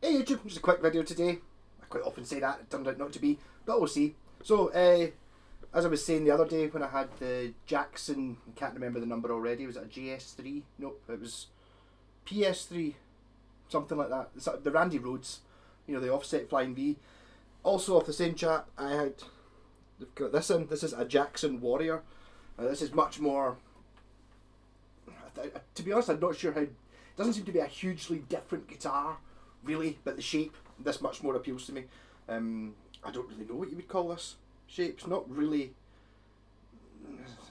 Hey YouTube, just a quick video today. I quite often say that, it turned out not to be, but we'll see. So, as I was saying the other day when I had the Jackson, I can't remember the number already, was it a GS3? Nope, it was PS3, something like that. It's the Randy Rhodes, you know, the offset flying V. Also off the same chap, they've got this in. This is a Jackson Warrior. This is much more, to be honest, I'm not sure how, it doesn't seem to be a hugely different guitar, really, but the shape, this much more appeals to me. I don't really know what you would call this shape. It's not really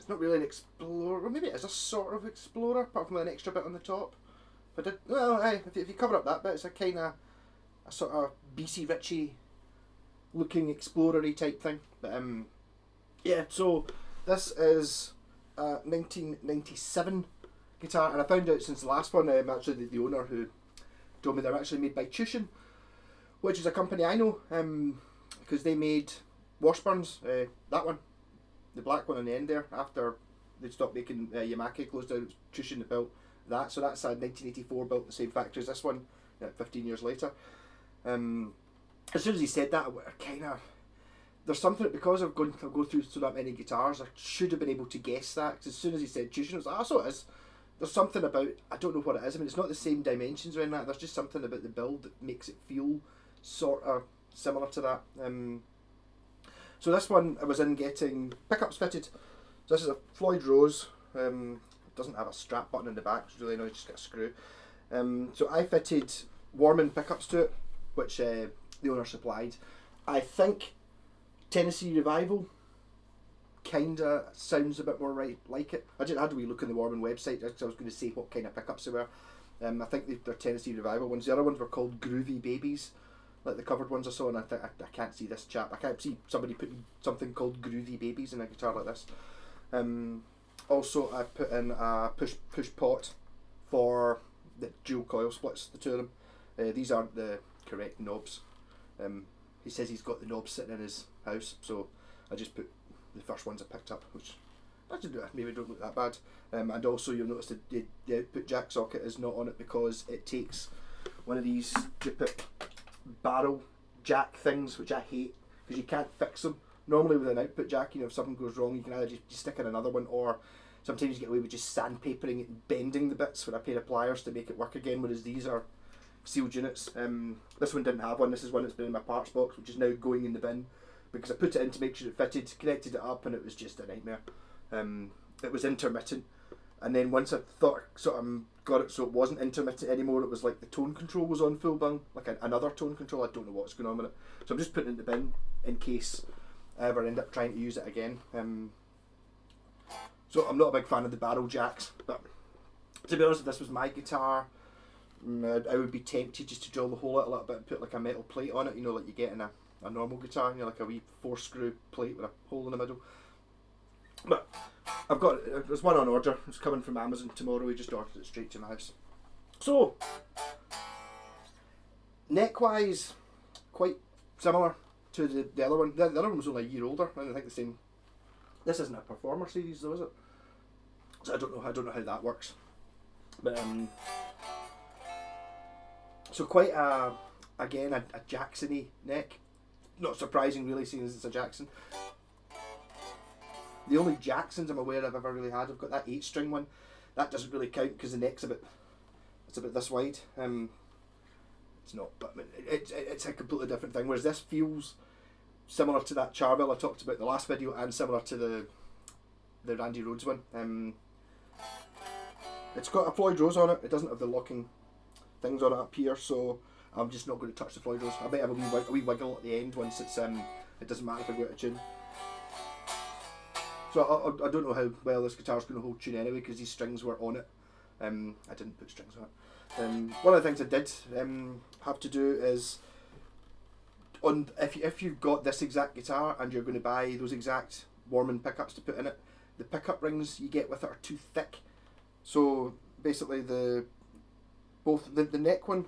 an Explorer, or maybe it is a sort of Explorer, apart from an extra bit on the top. But if you cover up that bit, it's a kind of a sort of BC Ritchie looking Explorer-y type thing. But yeah, so this is a 1997 guitar, and I found out since the last one, actually the owner who told me they're actually made by Chushin, which is a company I know, because they made Washburns, that one, the black one on the end there, after they stopped making Yamake, closed down. It was Chushin that built that, so that's a 1984 built in the same factory as this one, 15 years later. As soon as he said that, I kind of, there's something, because I've gone through so that many guitars, I should have been able to guess that, because as soon as he said Chushin, I was like, so it is. There's something about, I don't know what it is, I mean, it's not the same dimensions or anything like that, there's just something about the build that makes it feel sort of similar to that. So this one I was in getting pickups fitted. So this is a Floyd Rose, it doesn't have a strap button in the back, which is really annoying, just got a screw. So I fitted Warman pickups to it, which the owner supplied. I think Tennessee Revival kinda sounds a bit more like it. I had a wee look on the Warman website because I was going to say what kind of pickups they were. I think they're Tennessee Revival ones. The other ones were called Groovy Babies, like the covered ones I saw, and I can't see this chap. I can't see somebody putting something called Groovy Babies in a guitar like this. Also, I put in a push pot for the dual coil splits, the two of them. These aren't the correct knobs. He says he's got the knobs sitting in his house, so I just put the first ones I picked up, which actually maybe don't look that bad. And also you'll notice the output jack socket is not on it because it takes one of these stupid barrel jack things, which I hate because you can't fix them. Normally with an output jack, you know, if something goes wrong, you can either just stick in another one, or sometimes you get away with just sandpapering it and bending the bits with a pair of pliers to make it work again, whereas these are sealed units. This one didn't have one. This is one that's been in my parts box, which is now going in the bin, because I put it in to make sure it fitted, connected it up, and it was just a nightmare. It was intermittent, and then once I thought I sort of got it so it wasn't intermittent anymore, it was like the tone control was on full bung, like another tone control. I don't know what's going on with it, so I'm just putting it in the bin in case I ever end up trying to use it again. So I'm not a big fan of the barrel jacks, but to be honest, if this was my guitar, I would be tempted just to drill the hole out a little bit and put like a metal plate on it, you know, like you get in a normal guitar, you know, like a wee 4-screw plate with a hole in the middle. But I've got, there's one on order, it's coming from Amazon tomorrow. We just ordered it straight to my house. So, neck wise, quite similar to the other one. The other one was only a year older, and I think the same. This isn't a Performer series though, is it? So I don't know how that works. But so quite again a Jackson-y neck. Not surprising really, seeing as it's a Jackson. The only Jacksons I'm aware I've ever really had, I've got that 8-string one. That doesn't really count because the neck's a bit this wide. It's not, but it's a completely different thing. Whereas this feels similar to that Charvel I talked about in the last video, and similar to the Randy Rhodes one. It's got a Floyd Rose on it. It doesn't have the locking things on it up here, so I'm just not going to touch the Floyd Rose. I might have a wee wiggle at the end once it's it doesn't matter if I go out of tune. So I don't know how well this guitar's going to hold tune anyway, because these strings were on it. I didn't put strings on it. One of the things I did have to do is, if you've got this exact guitar and you're going to buy those exact Warman pickups to put in it, the pickup rings you get with it are too thick. So basically the neck one,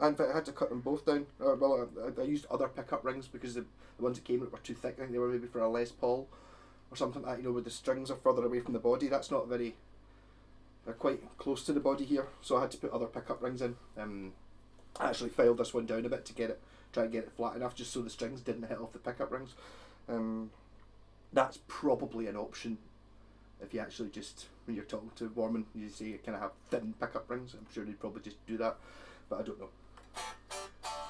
in fact I had to cut them both down. Well, I used other pickup rings because the ones that came with it were too thick. I think they were maybe for a Les Paul or something like that, you know, where the strings are further away from the body. That's not they're quite close to the body here, so I had to put other pickup rings in. I actually filed this one down a bit to try and get it flat enough, just so the strings didn't hit off the pickup rings. That's probably an option if you actually just, when you're talking to Warman, you say you kind of have thin pickup rings. I'm sure they'd probably just do that, but I don't know.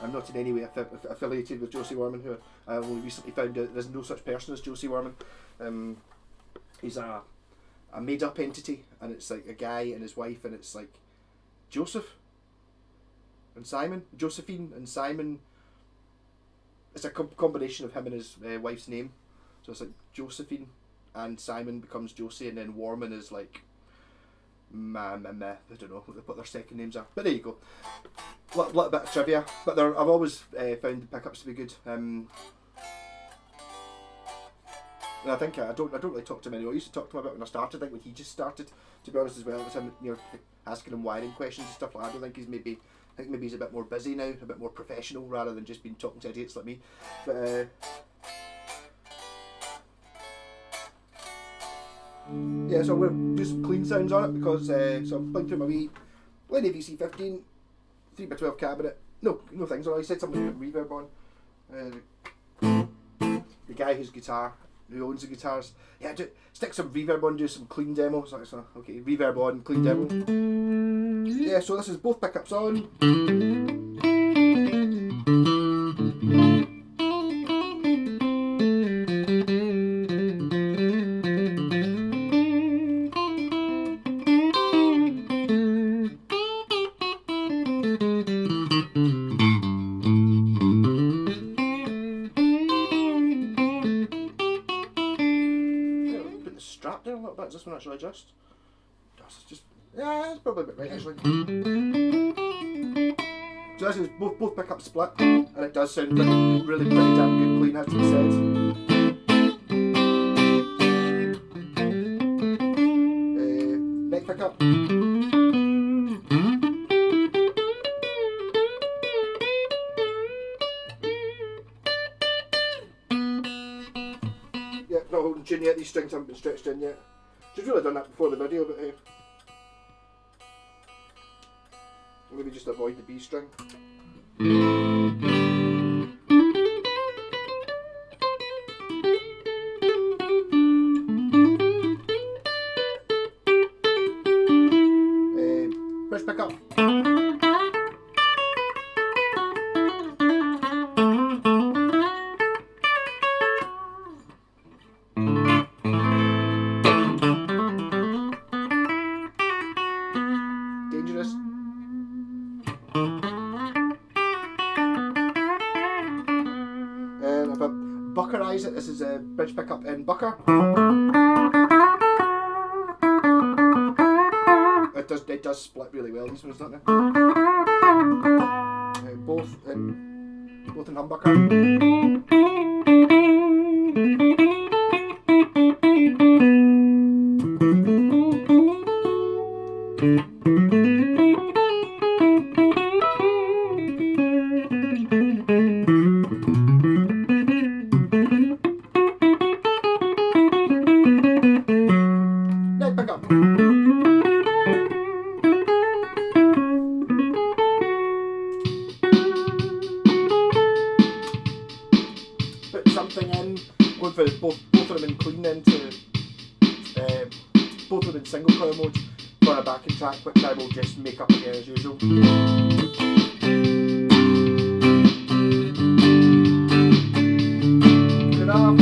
I'm not in any way affiliated with Josie Warman, who I only recently found out there's no such person as Josie Warman. He's a made-up entity, and it's like a guy and his wife, and it's like Joseph and Simon, Josephine and Simon. It's a combination of him and his wife's name, so it's like Josephine and Simon becomes Josie, and then Warman is like I don't know what their second names are, but there you go. Little bit of trivia, but I've always found the pickups to be good. And I think I don't really talk to him anymore. I used to talk to him about when I started. I think when he just started, to be honest as well, it was him, asking him wiring questions and stuff like that. I don't think maybe he's a bit more busy now, a bit more professional rather than just being talking to idiots like me. But yeah, so I'm going to do some clean sounds on it because so I'm playing through my wee Lenny VC15 3x12 cabinet. No things on it. I said something about reverb on. The guy who owns the guitars, yeah, stick some reverb on, do some clean demo. So okay, reverb on, clean demo. Yeah, so this is both pickups on. Strap down a little bit. Does this one actually adjust? Yeah, it's probably a bit right actually. So this is both pickups split, and it does sound really pretty damn good clean, has to be said. Neck pickup. Not holding tune yet, these strings haven't been stretched in yet. Should really done that before the video, but maybe just avoid the B string. Bridge pickup. Dangerous. And if I buckerize it, this is a bridge pickup in bucker. It does split really well, these ones, don't they? Both in humbucker. Neck pickup. Put something in, going for both of them in clean into both of them in single coil mode for a backing track, which I will just make up again as usual. Good enough.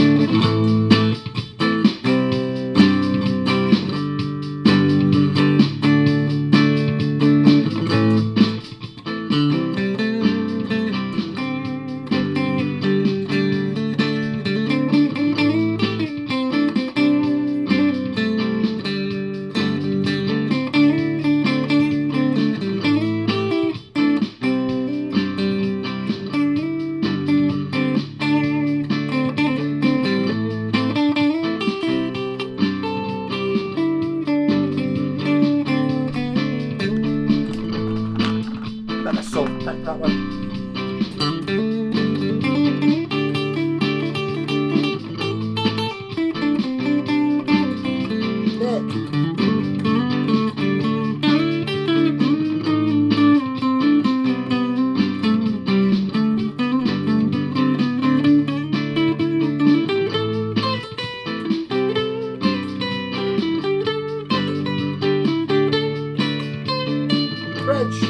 That one. Neck. Bridge.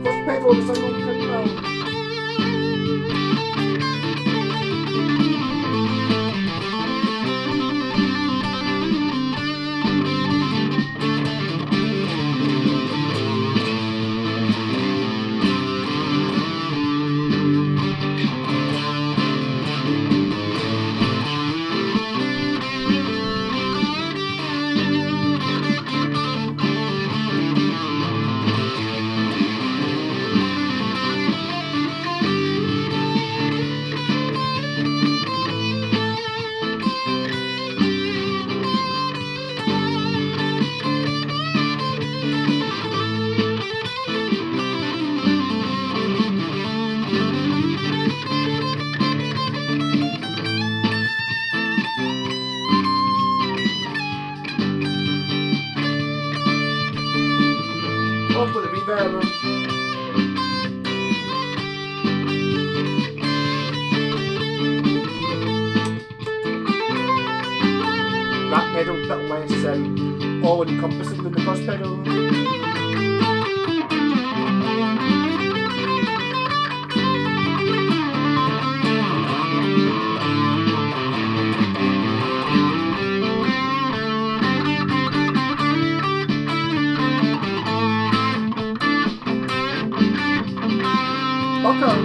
First pedal of the single pedal. Off with the reverb. That pedal a bit less all-encompassing than the first pedal. Okay.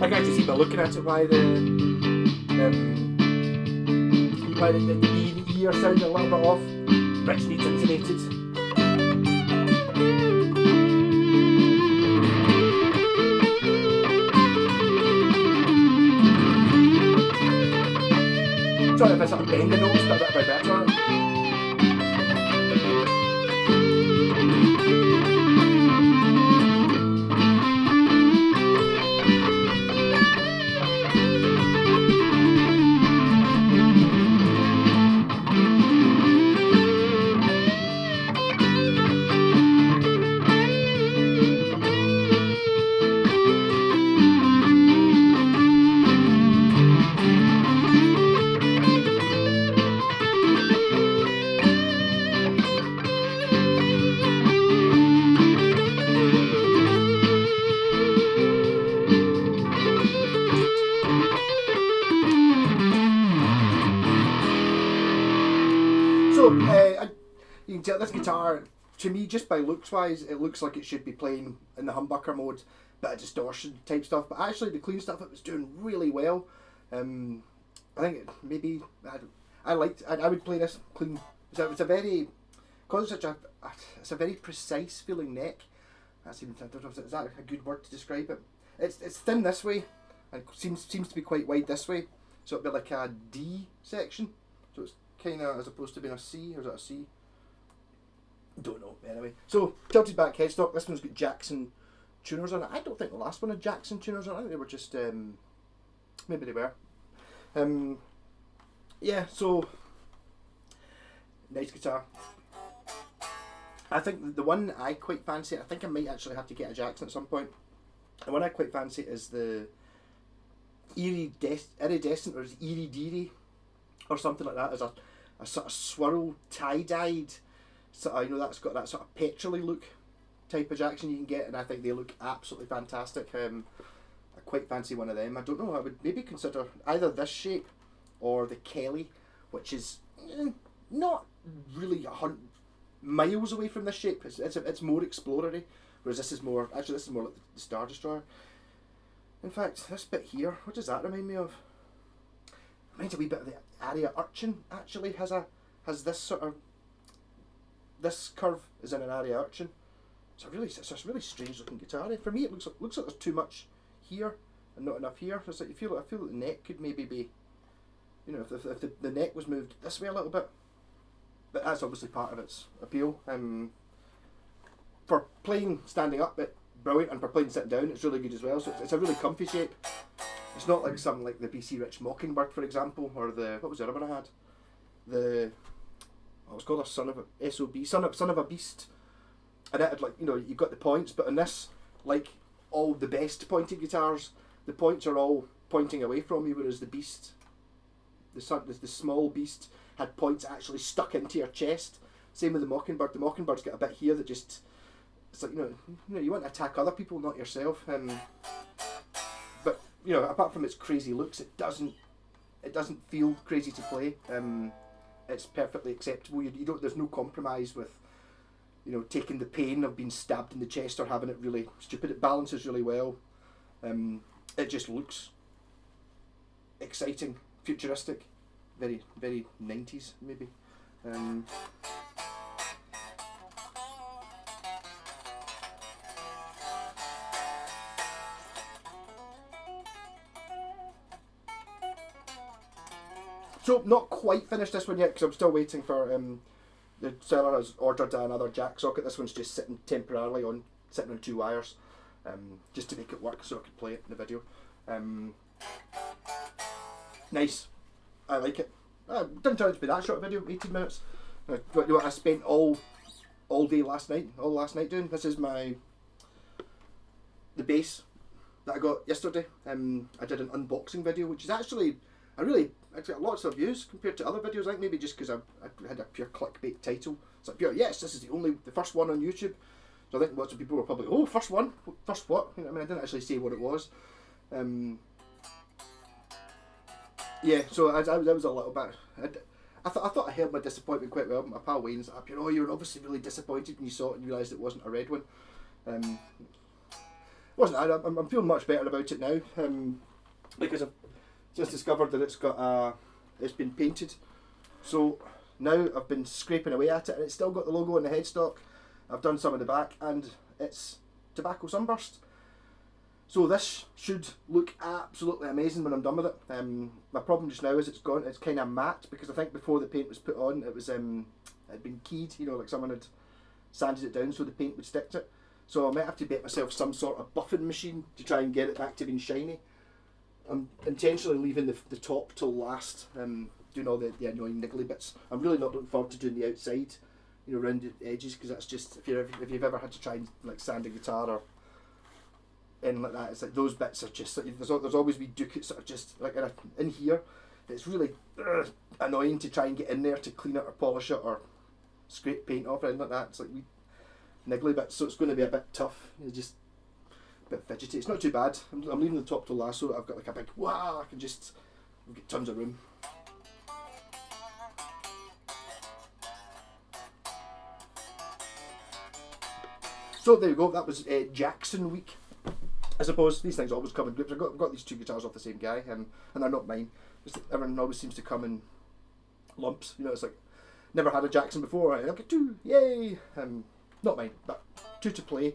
I can actually see by looking at it why the D and E are sounding a little bit off. Rich needs intonated. Sorry if I sort of bend the notes, but a bit better. So you can tell this guitar, to me, just by looks wise, it looks like it should be playing in the humbucker mode, bit of distortion type stuff. But actually, the clean stuff, it was doing really well. I think maybe I would play this clean. It's a very, because it's a very precise feeling neck. I don't know if is that a good word to describe it. It's thin this way, and it seems to be quite wide this way. So it'd be like a D section. So it's kind of as opposed to being a C, or is that a C? Don't know. Anyway, so tilted back headstock. This one's got Jackson tuners on it. I don't think the last one had Jackson tuners on it. I think they were just maybe they were. Yeah. So nice guitar. I think the one I quite fancy, I think I might actually have to get a Jackson at some point. The one I quite fancy is the Iridescent, or is it Irideary or something like that. As a sort of swirl tie-dyed, sort of, that's got that sort of petrol-y look type of Jackson you can get, and I think they look absolutely fantastic. I quite fancy one of them. I don't know, I would maybe consider either this shape or the Kelly, which is not really miles away from this shape. It's more explorery, whereas this is more like the Star Destroyer. In fact, this bit here, what does that remind me of? Reminds a wee bit of the Aria Urchin. Actually, has this sort of, this curve is in an Aria Urchin. It's a really strange looking guitar. For me, it looks like there's too much here and not enough here. It's like I feel like the neck could maybe be, if the neck was moved this way a little bit. But that's obviously part of its appeal. For playing standing up, it's brilliant, and for playing sitting down, it's really good as well. So it's a really comfy shape. It's not like something like the BC Rich Mockingbird, for example, or what was the other one I had? It was called a Son of a Beast, and it had you've got the points, but in this, like all the best pointed guitars, the points are all pointing away from you, whereas the Beast, the small Beast, had points actually stuck into your chest. Same with the Mockingbird. The Mockingbird's got a bit here that just, it's like you want to attack other people, not yourself. But apart from its crazy looks, it doesn't feel crazy to play. It's perfectly acceptable. You don't. There's no compromise with taking the pain of being stabbed in the chest or having it really stupid. It balances really well. It just looks exciting, futuristic. Very, very 90s maybe. So not quite finished this one yet because I'm still waiting for the seller has ordered another jack socket. This one's just sitting temporarily sitting on 2 wires, just to make it work so I can play it in the video. Nice. I like it. Didn't turn out to be that short a video, 18 minutes. What I spent all day last night doing. This is the bass that I got yesterday. I did an unboxing video, which is actually got lots of views compared to other videos. I think maybe just because I had a pure clickbait title. It's like pure, yes, this is the first one on YouTube. So I think lots of people were probably, oh, first one, first what? I didn't actually say what it was. Yeah, so I was a little bit. I thought I held my disappointment quite well. My pal Wayne's up, you were obviously really disappointed when you saw it and realised it wasn't a red one. Wasn't I? I'm feeling much better about it now, because I've just discovered that it's been painted. So now I've been scraping away at it, and it's still got the logo on the headstock. I've done some in the back, and it's tobacco sunburst. So this should look absolutely amazing when I'm done with it. My problem just now is it's kind of matte, because I think before the paint was put on, it had been keyed, like someone had sanded it down so the paint would stick to it. So I might have to bet myself some sort of buffing machine to try and get it back to being shiny. I'm intentionally leaving the top till last, doing all the annoying niggly bits. I'm really not looking forward to doing the outside, around the edges, because that's just, if you've ever had to try and sand a guitar or anything like that, it's like those bits are just there's always wee ducats that are just in here. It's really annoying to try and get in there to clean it or polish it or scrape paint off or anything like that. It's like wee niggly bits, so it's going to be a bit tough. Just a bit fidgety. It's not too bad. I'm leaving the top till last, so I've got a big wow. We've got tons of room. So there you go. That was Jackson week. I suppose these things always come in groups. I've got these two guitars off the same guy, and they're not mine. Everyone always seems to come in lumps. You know, it's like never had a Jackson before. I've got two, yay! Not mine, but two to play.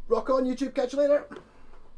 Rock on, YouTube. Catch you later.